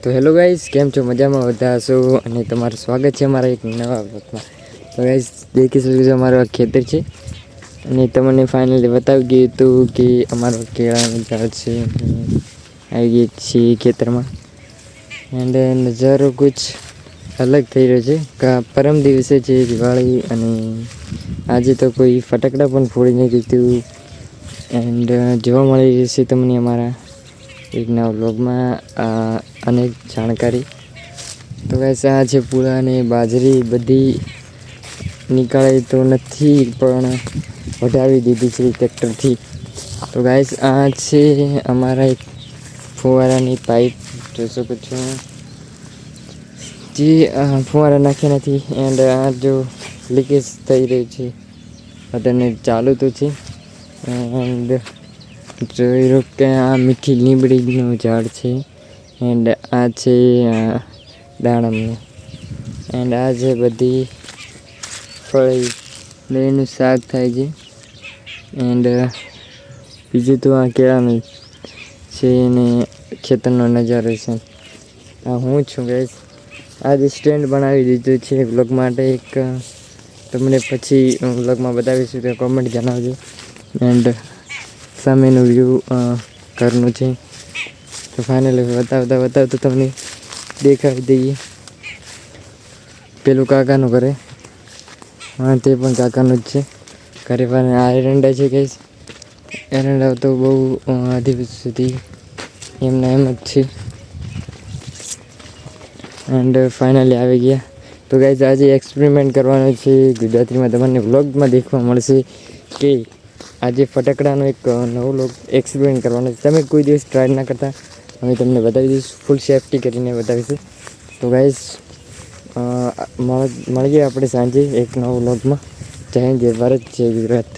તો hello guys, કેમ છો? મજામાં બધા હશો અને તમારું સ્વાગત છે અમારા એક નવા બ્લોગમાં. તો ગાઈસ દેખી શકો છો અમારું આ ખેતર છે અને તમને ફાઇનલી બતાવી ગયું હતું કે અમારો કેળાનું ઝાડ છે. આવી ગઈ છીએ ખેતરમાં એન્ડ નજારો કુછ અલગ થઈ રહ્યો છે. પરમ દિવસે છે દિવાળી અને આજે તો કોઈ ફટાકડા પણ ફોડી નહીં દીધું એન્ડ જોવા મળી રહેશે તમને અમારા એક નવા વ્લોગમાં અનેક જાણકારી. તો ગાઈસ આ છે પૂળા અને બાજરી બધી નીકળે તો નથી પણ વઢાવી દીધી છે ટ્રેક્ટરથી. તો ગાઈસ આ છે અમારા એક ફુવારાની પાઇપ, જોઈ શકો છો જે ફુવારા નાખ્યા નથી એન્ડ આ જો લીકેજ થઈ રહ્યું છે અને ચાલુ તો છે. એન્ડ જોઈ રહ્યો કે આ મીઠી લીમડીનું ઝાડ છે એન્ડ આ છે દાડમનું એન્ડ આ છે બધી ફળી ને એનું શાક થાય છે. એન્ડ બીજું તો આ કેળાનું છે ને ખેતરનો નજારો છે. આ હું છું ગાઈસ, આજે સ્ટેન્ડ બનાવી દીધું છે વ્લોગ માટે. એક તમને પછી વ્લોગમાં બતાવીશું તો કોમેન્ટ જણાવજો. એન્ડ સામેનું વ્યૂ ઘરનું છે. તો ફાઇનલી બતાવતા તમને દેખાડી દઈએ. પેલું કાકાનું ઘરે, હા તે પણ કાકાનું જ છે. ઘરે પણ આ એરંડા છે ગાઈસ. એરંડા તો બહુ દિવસ સુધી એમના એમ જ છે એન્ડ ફાઇનલી આવી ગયા. તો ગાઈસ આજે એક્સપેરિમેન્ટ કરવાનો છે ગુજરાતીમાં, તમને વ્લોગમાં દેખવા મળશે કે આજે ફટાકડાનો એક નવો લોક એક્સપેરિમેન્ટ કરવાનો છે. તમે કોઈ દિવસ ટ્રાય ના કરતા, અમે તમને બતાવી દઈશું, ફૂલ સેફટી કરીને બતાવીશું. તો ગાઈસ મળીએ આપણે સાંજે એક નવો વ્લોગમાં. જય હિન્દ, જય ભારત, જય ગુજરાત.